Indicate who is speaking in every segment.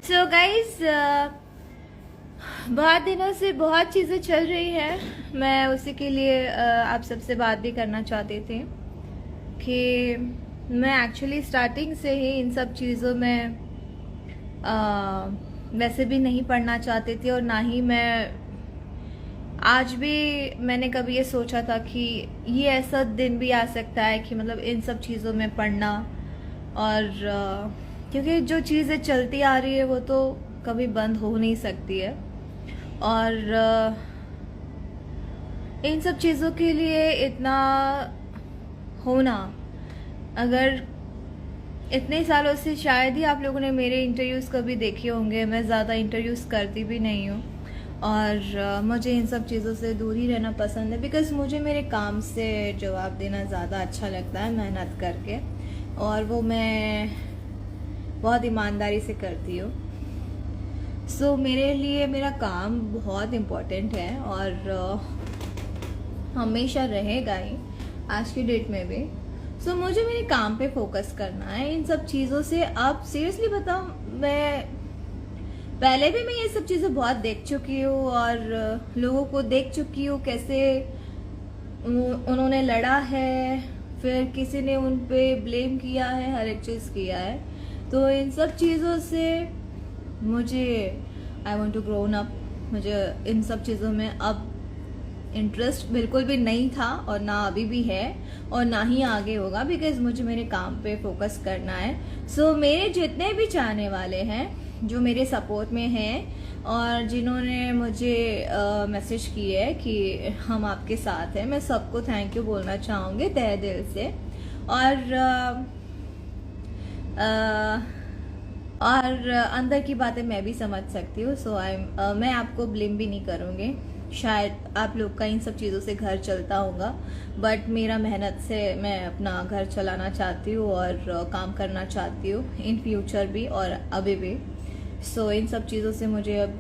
Speaker 1: So guys बहुत दिनों से बहुत चीज़ें चल रही हैं। मैं उसी के लिए आप सबसे बात भी करना चाहती थी कि मैं एक्चुअली स्टार्टिंग से ही इन सब चीज़ों में वैसे भी नहीं पढ़ना चाहती थी, और ना ही मैं आज भी मैंने कभी ये सोचा था कि ये ऐसा दिन भी आ सकता है कि मतलब इन सब चीज़ों में पढ़ना। और क्योंकि जो चीज़ें चलती आ रही है वो तो कभी बंद हो नहीं सकती है, और इन सब चीज़ों के लिए इतना होना, अगर इतने सालों से शायद ही आप लोगों ने मेरे इंटरव्यूज़ कभी देखे होंगे। मैं ज़्यादा इंटरव्यूज़ करती भी नहीं हूँ, और मुझे इन सब चीज़ों से दूर ही रहना पसंद है, बिकॉज़ मुझे मेरे काम से जवाब देना ज़्यादा अच्छा लगता है, मेहनत करके, और वो मैं बहुत ईमानदारी से करती हूँ। सो मेरे लिए मेरा काम बहुत इम्पोर्टेंट है, और हमेशा रहेगा ही आज की डेट में भी। सो मुझे मेरे काम पे फोकस करना है। इन सब चीज़ों से अब सीरियसली बताऊँ, मैं पहले भी मैं ये सब चीज़ें बहुत देख चुकी हूँ, और लोगों को देख चुकी हूँ कैसे उन्होंने लड़ा है, फिर किसी ने उन पे ब्लेम किया है, हर एक चीज़ किया है। तो इन सब चीज़ों से मुझे I want to grown up. मुझे इन सब चीज़ों में अब इंटरेस्ट बिल्कुल भी नहीं था, और ना अभी भी है, और ना ही आगे होगा, बिकॉज मुझे मेरे काम पे फोकस करना है। सो मेरे जितने भी चाहने वाले हैं, जो मेरे सपोर्ट में हैं, और जिन्होंने मुझे मैसेज किए है कि हम आपके साथ हैं, मैं सबको थैंक यू बोलना चाहूँगी तहे दिल से। और अंदर की बातें मैं भी समझ सकती हूँ। सो मैं आपको ब्लेम भी नहीं करूँगी। शायद आप लोग का इन सब चीज़ों से घर चलता होगा, बट मेरा मेहनत से मैं अपना घर चलाना चाहती हूँ, और काम करना चाहती हूँ इन फ्यूचर भी और अभी भी। सो इन सब चीज़ों से मुझे अब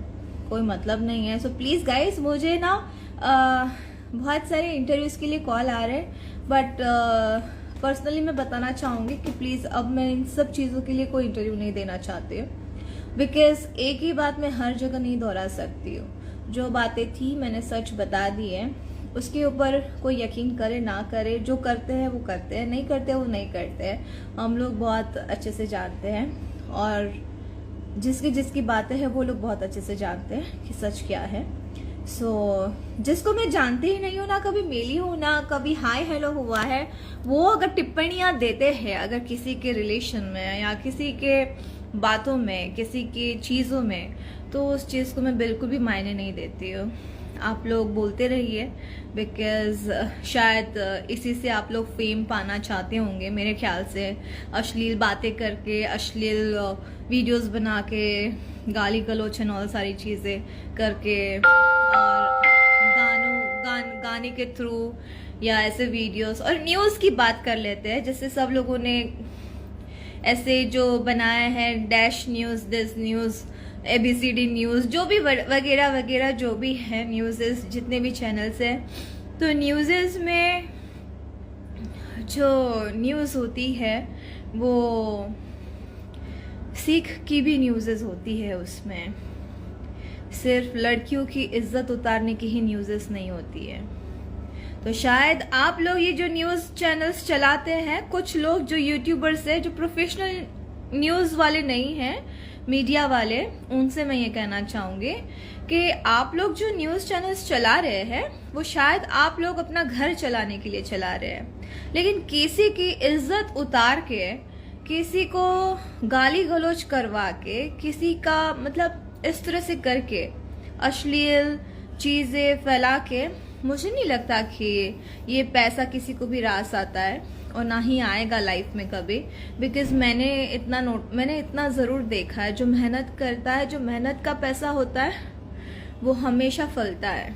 Speaker 1: कोई मतलब नहीं है। सो प्लीज़ गाइस, मुझे ना बहुत सारे इंटरव्यूज़ के लिए कॉल आ रहे हैं, बट पर्सनली मैं बताना चाहूँगी कि प्लीज़ अब मैं इन सब चीज़ों के लिए कोई इंटरव्यू नहीं देना चाहती हूँ, बिकॉज एक ही बात मैं हर जगह नहीं दोहरा सकती हूँ। जो बातें थी मैंने सच बता दी है, उसके ऊपर कोई यकीन करे ना करे, जो करते हैं वो करते हैं, नहीं करते वो नहीं करते हैं। हम लोग बहुत अच्छे से जानते हैं, और जिसकी बातें हैं वो लोग बहुत अच्छे से जानते हैं कि सच क्या है। सो जिसको मैं जानती ही नहीं हूँ, ना कभी मिली हूँ, ना कभी हाय हेलो हुआ है, वो अगर टिप्पणियाँ देते हैं अगर किसी के रिलेशन में या किसी के बातों में, किसी की चीज़ों में, तो उस चीज़ को मैं बिल्कुल भी मायने नहीं देती हूँ। आप लोग बोलते रहिए, बिकॉज शायद इसी से आप लोग फेम पाना चाहते होंगे मेरे ख्याल से। अश्लील बातें करके, अश्लील वीडियोस बना के, गाली गलौच और सारी चीज़ें करके, और गाने के थ्रू, या ऐसे वीडियोस और न्यूज़ की बात कर लेते हैं, जैसे सब लोगों ने ऐसे जो बनाया है, dash news, this news, ABCD news, जो भी वगैरह वगैरह जो भी है न्यूज़ेस, जितने भी चैनल्स हैं। तो न्यूज़ेस में जो न्यूज़ होती है वो सिख की भी न्यूज़ेस होती है, उसमें सिर्फ लड़कियों की इज्जत उतारने की ही न्यूज़ेस नहीं होती है। तो शायद आप लोग ये जो न्यूज़ चैनल्स चलाते हैं, कुछ लोग जो यूट्यूबर्स हैं, जो प्रोफेशनल न्यूज़ वाले नहीं हैं, मीडिया वाले, उनसे मैं ये कहना चाहूँगी कि आप लोग जो न्यूज़ चैनल्स चला रहे हैं वो शायद आप लोग अपना घर चलाने के लिए चला रहे हैं, लेकिन किसी की इज्जत उतार के, किसी को गाली गलौज करवा के, किसी का मतलब इस तरह से करके, अश्लील चीज़ें फैला के, मुझे नहीं लगता कि ये पैसा किसी को भी रास आता है, और ना ही आएगा लाइफ में कभी। बिकॉज मैंने इतना ज़रूर देखा है, जो मेहनत करता है, जो मेहनत का पैसा होता है वो हमेशा फलता है।